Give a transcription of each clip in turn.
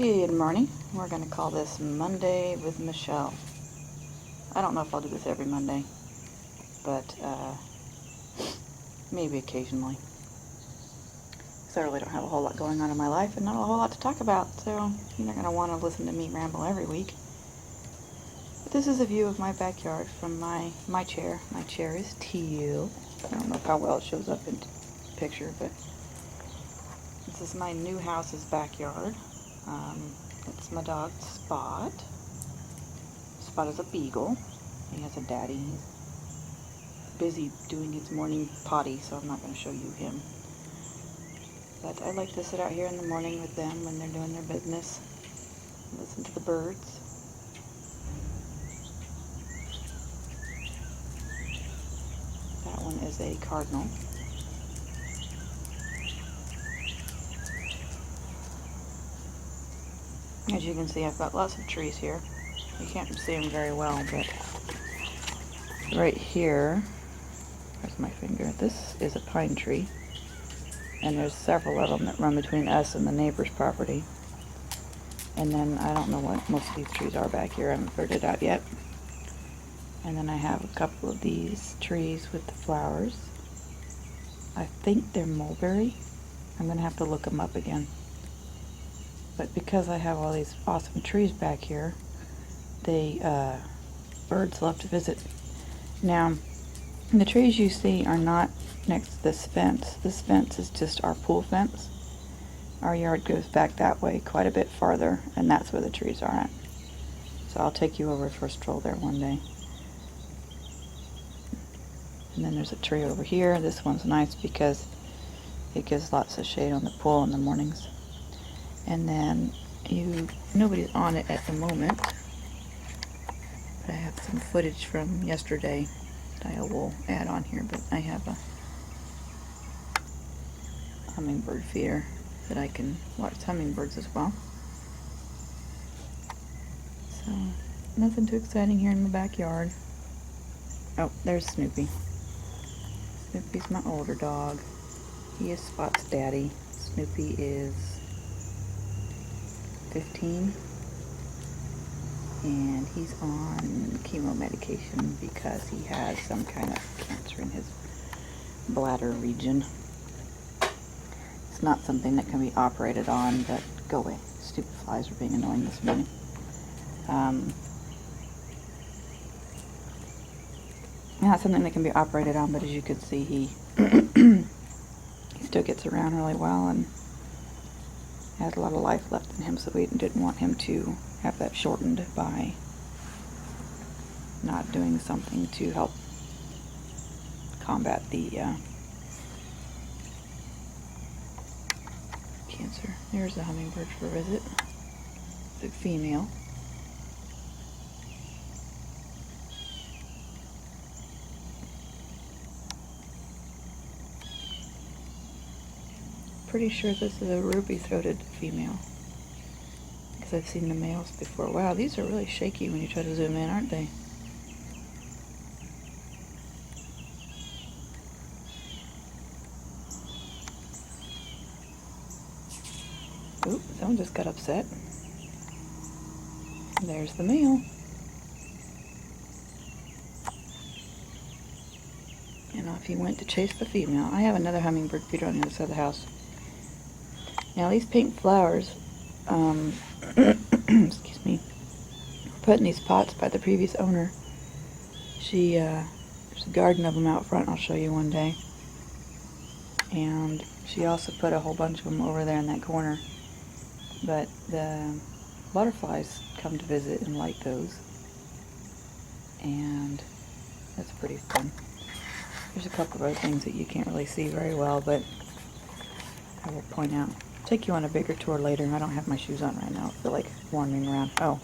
Good morning. We're going to call this Monday with Michelle. I don't know if I'll do this every Monday, but maybe occasionally. Because I really don't have a whole lot going on in my life and not a whole lot to talk about, so you're not going to want to listen to me ramble every week. But this is a view of my backyard from my chair. My chair is teal. I don't know how well it shows up in picture, but this is my new house's backyard. It's my dog Spot. Spot is a beagle. He has a daddy. He's busy doing his morning potty, so I'm not going to show you him. But I like to sit out here in the morning with them when they're doing their business. Listen to the birds. That one is a cardinal. As you can see, I've got lots of trees here. You can't see them very well, but right here, where's my finger? This is a pine tree, and there's several of them that run between us and the neighbor's property. And then I don't know what most of these trees are back here. I haven't figured it out yet. And then I have a couple of these trees with the flowers. I think they're mulberry. I'm going to have to look them up again. But because I have all these awesome trees back here, birds love to visit. Now, the trees you see are not next to this fence. This fence is just our pool fence. Our yard goes back that way quite a bit farther, and that's where the trees are at. So I'll take you over for a stroll there one day. And then there's a tree over here. This one's nice because it gives lots of shade on the pool in the mornings. And then nobody's on it at the moment, but I have some footage from yesterday that I will add on here. But I have a hummingbird feeder that I can watch hummingbirds as well. So nothing too exciting here in the backyard. Oh, there's Snoopy. Snoopy's my older dog. He is Spot's daddy. Snoopy is 15, and he's on chemo medication because he has some kind of cancer in his bladder region. It's not something that can be operated on, but go away. Stupid flies are being annoying this morning. Not something that can be operated on, but as you can see, he still gets around really well and has a lot of life left in him, so we didn't want him to have that shortened by not doing something to help combat the cancer. There's a hummingbird for a visit. It's a female. Pretty sure this is a ruby-throated female, because I've seen the males before. Wow, these are really shaky when you try to zoom in, aren't they? Oop, someone just got upset. There's the male. And off he went to chase the female. I have another hummingbird feeder on the other side of the house. Now these pink flowers, excuse me, were put in these pots by the previous owner. There's a garden of them out front, I'll show you one day. And she also put a whole bunch of them over there in that corner. But the butterflies come to visit and like those. And that's pretty fun. There's a couple of other things that you can't really see very well, but I will point out. Take you on a bigger tour later. I don't have my shoes on right now. I feel like wandering around. Oh,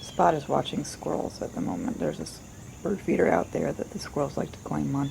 Spot is watching squirrels at the moment. There's this bird feeder out there that the squirrels like to climb on.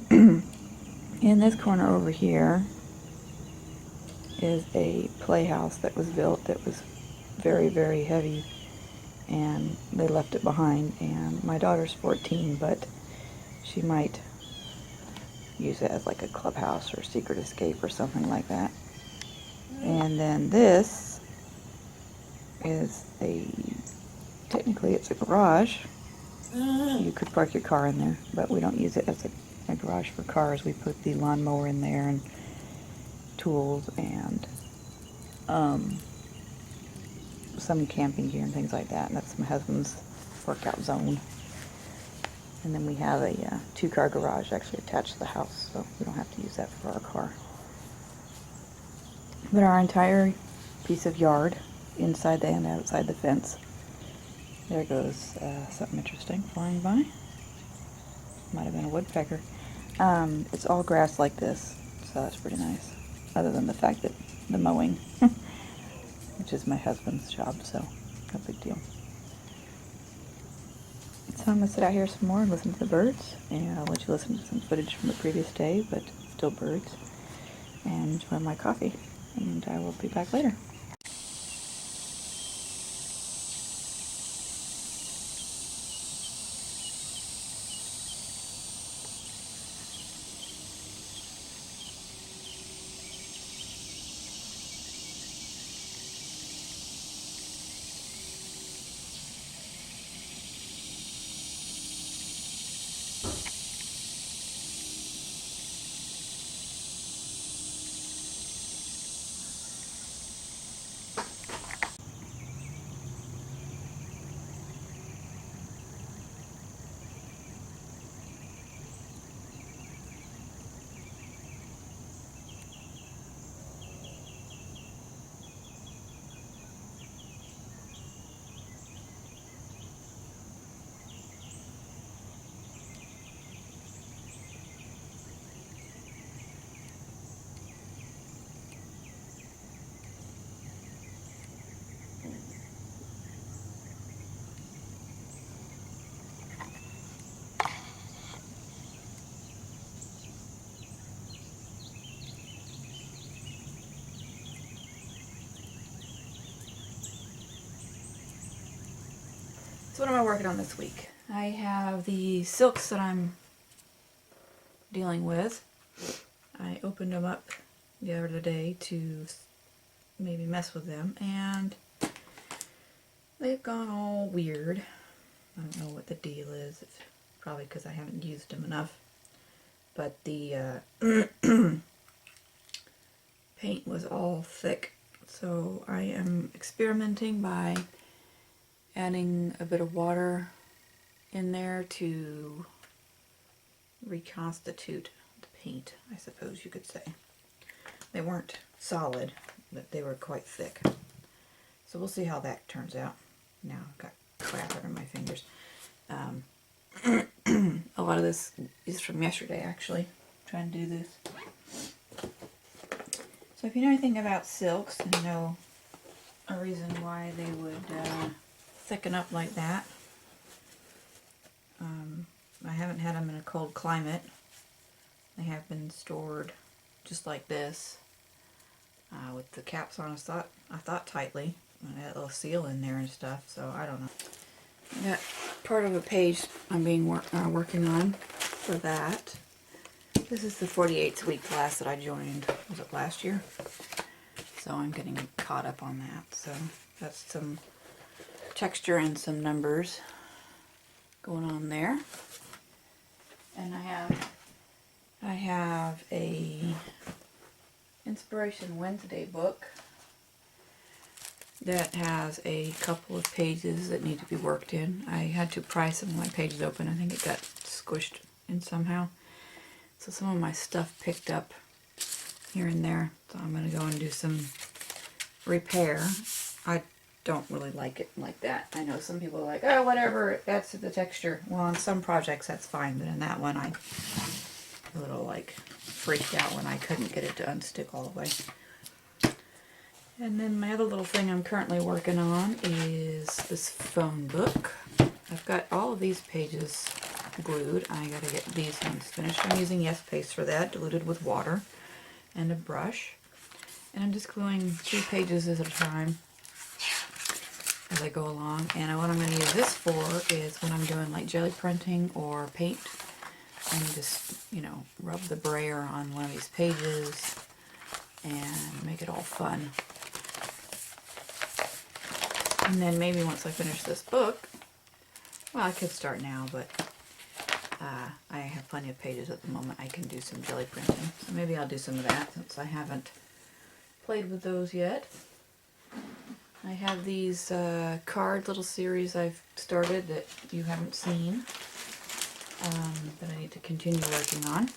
In this corner over here is a playhouse that was built that was very, very heavy, and they left it behind. And my daughter's 14, but she might use it as like a clubhouse or secret escape or something like that. And then this is technically it's a garage. You could park your car in there, but we don't use it as a garage for cars. We put the lawnmower in there and tools and some camping gear and things like that. And that's my husband's workout zone. And then we have a 2-car garage actually attached to the house, so we don't have to use that for our car. But our entire piece of yard, inside and outside the fence, there goes something interesting flying by. Might have been a woodpecker. It's all grass like this, so that's pretty nice. Other than the fact that the mowing, which is my husband's job, so no big deal. So I'm going to sit out here some more and listen to the birds, and I'll let you listen to some footage from the previous day, but still birds, and enjoy my coffee, and I will be back later. So what am I working on this week? I have the silks that I'm dealing with. I opened them up the other day to maybe mess with them, and they've gone all weird. I don't know what the deal is. It's probably because I haven't used them enough. But the paint was all thick, so I am experimenting by adding a bit of water in there to reconstitute the paint, I suppose you could say. They weren't solid, but they were quite thick. So we'll see how that turns out. Now I've got crap under my fingers. A lot of this is from yesterday, actually, trying to do this. So if you know anything about silks and know a reason why they would thicken up like that, I haven't had them in a cold climate. They have been stored just like this, with the caps on. I thought tightly. I had a little seal in there and stuff, so I don't know. I got part of a page I'm working on for that. This is the 48th week class that I joined. Was it last year? So I'm getting caught up on that. So that's some texture and some numbers going on there. And I have a Inspiration Wednesday book that has a couple of pages that need to be worked in. I had to pry some of my pages open. I think it got squished in somehow. So some of my stuff picked up here and there. So I'm going to go and do some repair. I don't really like it like that. I know some people are like, oh, whatever, it adds to the texture. Well, on some projects that's fine, but in that one I a little like freaked out when I couldn't get it to unstick all the way. And then my other little thing I'm currently working on is this phone book. I've got all of these pages glued. I gotta get these ones finished. I'm using Yes Paste for that, diluted with water and a brush. And I'm just gluing 2 pages at a time as I go along. And what I'm going to use this for is when I'm doing like jelly printing or paint. And just, you know, rub the brayer on one of these pages and make it all fun. And then maybe once I finish this book, well, I could start now, but I have plenty of pages at the moment. I can do some jelly printing. So maybe I'll do some of that since I haven't played with those yet. I have these card little series I've started that you haven't seen that I need to continue working on.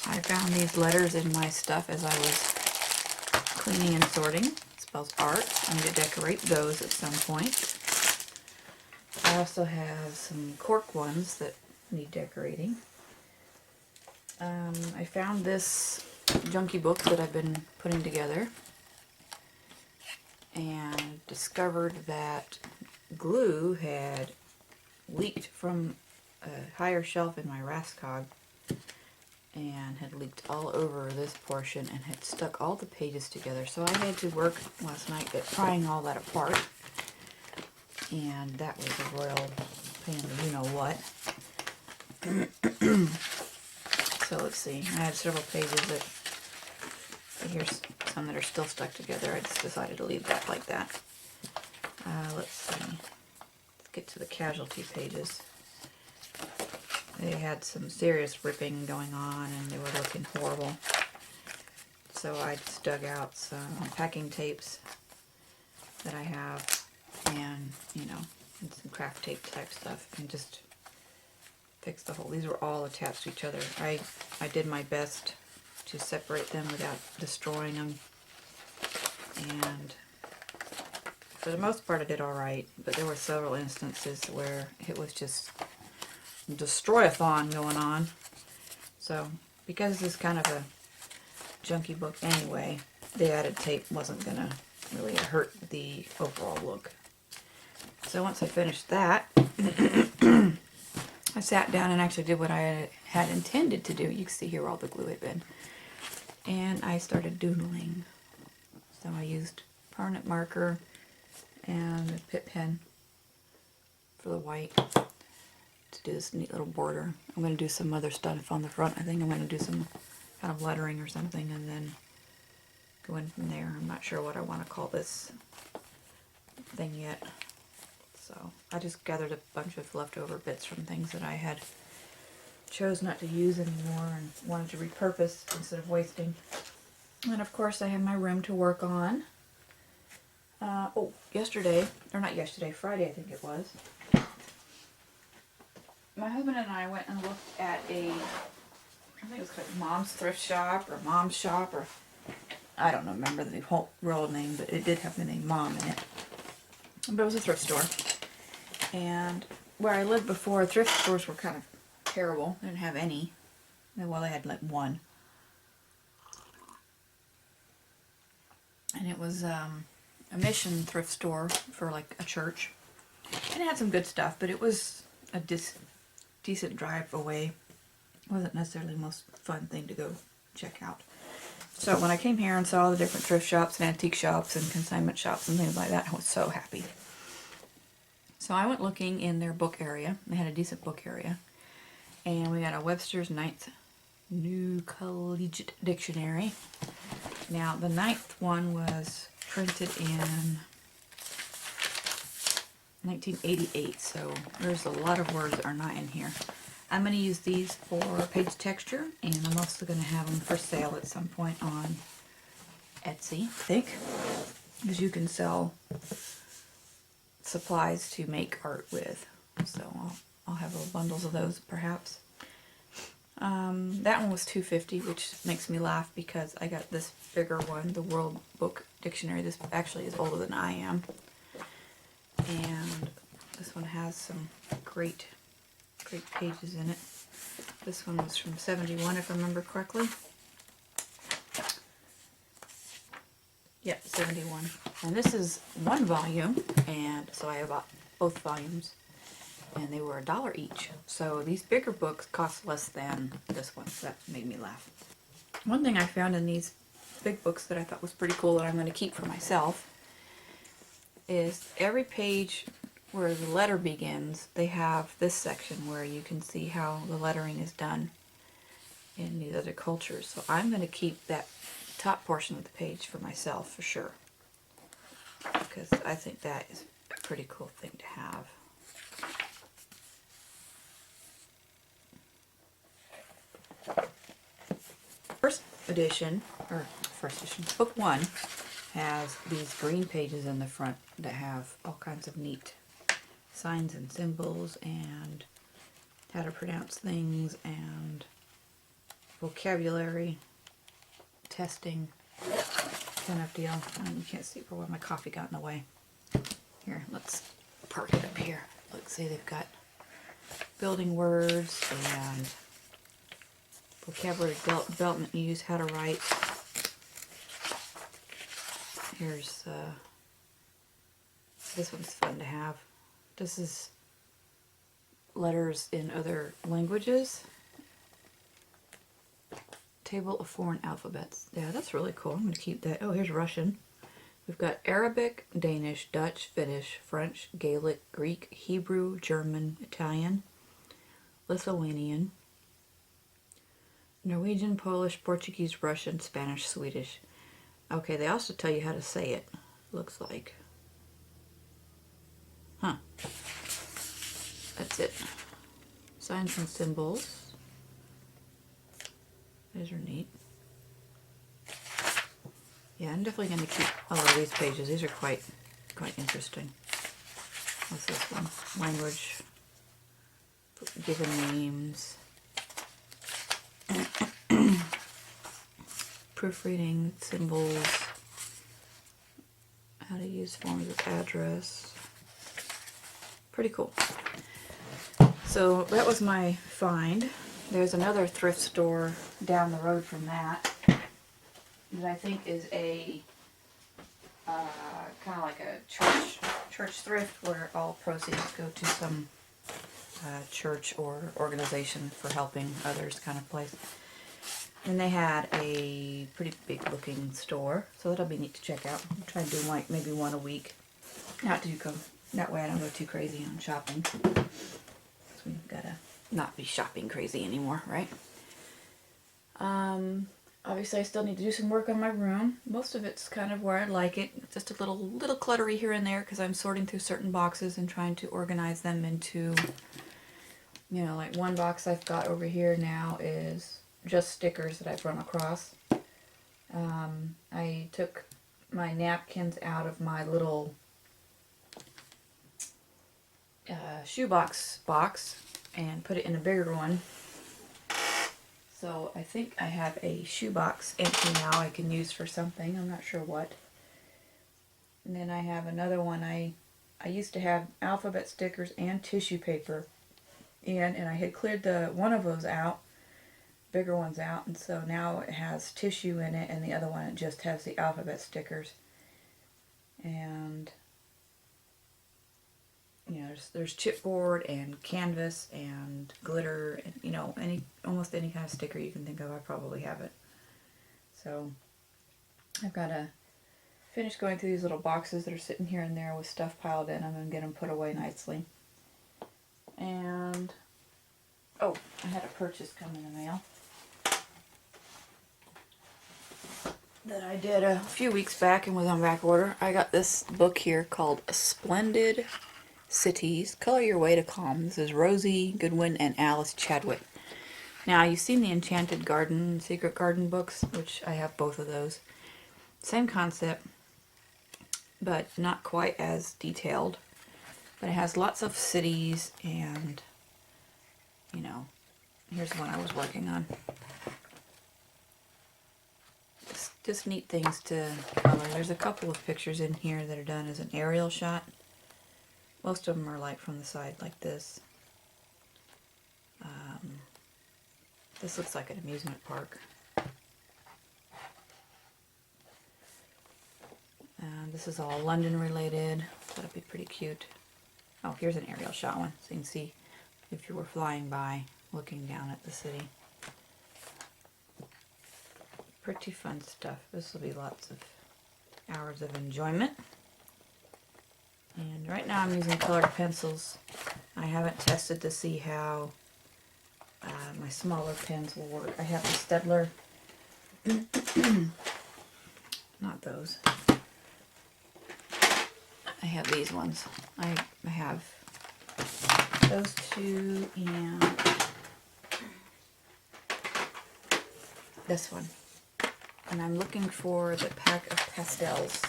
I found these letters in my stuff as I was cleaning and sorting. It spells art. I'm going to decorate those at some point. I also have some cork ones that need decorating. I found this junky book that I've been putting together and discovered that glue had leaked from a higher shelf in my Raskog and had leaked all over this portion and had stuck all the pages together. So I had to work last night at prying all that apart, and that was a royal pain in the you-know-what. So let's see, I had several pages that, here's some that are still stuck together. I just decided to leave that like that. Let's see, let's get to the casualty pages. They had some serious ripping going on and they were looking horrible. So I just dug out some packing tapes that I have and, you know, and some craft tape type stuff and just fix the whole. These were all attached to each other. I did my best to separate them without destroying them, and for the most part I did alright, but there were several instances where it was just destroy-a-thon going on. So because this is kind of a junky book anyway, the added tape wasn't going to really hurt the overall look. So once I finished that, I sat down and actually did what I had intended to do. You can see here where all the glue had been. And I started doodling. So I used permanent marker and a Pitt pen for the white to do this neat little border. I'm going to do some other stuff on the front. I think I'm going to do some kind of lettering or something and then go in from there. I'm not sure what I want to call this thing yet. So I just gathered a bunch of leftover bits from things that I had chose not to use anymore and wanted to repurpose instead of wasting. And of course I have my room to work on. Yesterday, or not yesterday, Friday I think it was, my husband and I went and looked at I think it was called Mom's Thrift Shop or Mom's Shop, or I don't remember the whole real name, but it did have the name Mom in it. But it was a thrift store. And where I lived before, thrift stores were kind of terrible. They didn't have any. Well, they had like one. And it was a mission thrift store for like a church. And it had some good stuff, but it was a decent drive away. It wasn't necessarily the most fun thing to go check out. So when I came here and saw the different thrift shops and antique shops and consignment shops and things like that, I was so happy. So I went looking in their book area. They had a decent book area. And we got a Webster's Ninth New Collegiate Dictionary. Now the ninth one was printed in 1988, so there's a lot of words that are not in here. I'm going to use these for page texture, and I'm also going to have them for sale at some point on Etsy, I think, because you can sell supplies to make art with. So I'll have little bundles of those perhaps. That one was $2.50, which makes me laugh because I got this bigger one, the World Book Dictionary. This actually is older than I am. And this one has some great pages in it. This one was from 71, if I remember correctly. Yep, 71. And this is one volume, and so I bought both volumes, and they were $1 each. So these bigger books cost less than this one, so that made me laugh. One thing I found in these big books that I thought was pretty cool that I'm going to keep for myself is every page where the letter begins, they have this section where you can see how the lettering is done in these other cultures. So I'm going to keep that top portion of the page for myself for sure, because because I think that is a pretty cool thing to have. First edition, book one, has these green pages in the front that have all kinds of neat signs and symbols and how to pronounce things and vocabulary testing kind of deal. You can't see for where my coffee got in the way. Here, let's park it up here. Let's see, they've got building words and vocabulary development use, how to write. Here's, this one's fun to have. This is letters in other languages. Table of foreign alphabets. Yeah, that's really cool. I'm going to keep that. Oh, here's Russian. We've got Arabic, Danish, Dutch, Finnish, French, Gaelic, Greek, Hebrew, German, Italian, Lithuanian, Norwegian, Polish, Portuguese, Russian, Spanish, Swedish. Okay, they also tell you how to say it, looks like. Huh. That's it. Signs and symbols. Those are neat. Yeah, I'm definitely going to keep all of these pages. These are quite interesting. What's this one? Language. Given names. Proofreading, symbols. How to use forms of address. Pretty cool. So that was my find. There's another thrift store down the road from that I think is a kind of like a church thrift where all proceeds go to some church or organization for helping others kind of place. And they had a pretty big looking store, so that'll be neat to check out. I'll try to do like maybe one a week. Not too that way I don't go too crazy on shopping. So we've gotta not be shopping crazy anymore, right? Obviously I still need to do some work on my room. Most of it's kind of where I like it. It's just a little cluttery here and there because I'm sorting through certain boxes and trying to organize them into, you know, like one box I've got over here now is just stickers that I've run across. I took my napkins out of my little shoebox box and put it in a bigger one. So I think I have a shoebox empty now I can use for something. I'm not sure what. And then I have another one. I used to have alphabet stickers and tissue paper and I had cleared one of those out, bigger ones out, and so now it has tissue in it and the other one it just has the alphabet stickers. And you know, there's chipboard and canvas and glitter and, you know, almost any kind of sticker you can think of, I probably have it. So I've got to finish going through these little boxes that are sitting here and there with stuff piled in them and get them put away nicely. And oh, I had a purchase come in the mail that I did a few weeks back and was on back order. I got this book here called Splendid Cities, Color Your Way to Calm. This is Rosie Goodwin and Alice Chadwick. Now, you've seen the Enchanted Garden, Secret Garden books, which I have both of those. Same concept, but not quite as detailed. But it has lots of cities and, you know, here's the one I was working on. Just neat things to color. There's a couple of pictures in here that are done as an aerial shot. Most of them are like from the side like this. This looks like an amusement park. This is all London related. That'll be pretty cute. Oh, here's an aerial shot one, so you can see if you were flying by, looking down at the city. Pretty fun stuff. This will be lots of hours of enjoyment. And right now I'm using colored pencils. I haven't tested to see how my smaller pens will work. I have the Staedtler, not those. I have these ones. I have those two and this one. And I'm looking for the pack of pastels.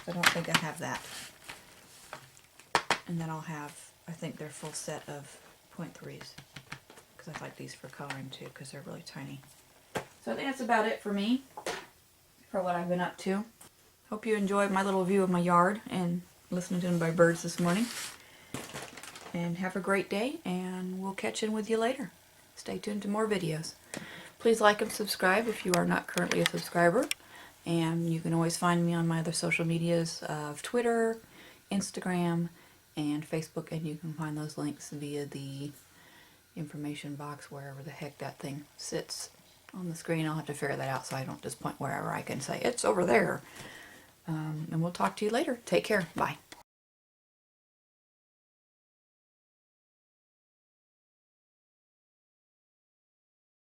I don't think I have that. And then I'll have, I think they're full set of 0.3s. Because I like these for coloring too, because they're really tiny. So I think that's about it for me, for what I've been up to. Hope you enjoyed my little view of my yard and listening to my birds this morning. And have a great day, and we'll catch in with you later. Stay tuned to more videos. Please like and subscribe if you are not currently a subscriber. And you can always find me on my other social medias of Twitter, Instagram, and Facebook. And you can find those links via the information box wherever the heck that thing sits on the screen. I'll have to figure that out so I don't just point wherever I can say, it's over there. And we'll talk to you later. Take care. Bye.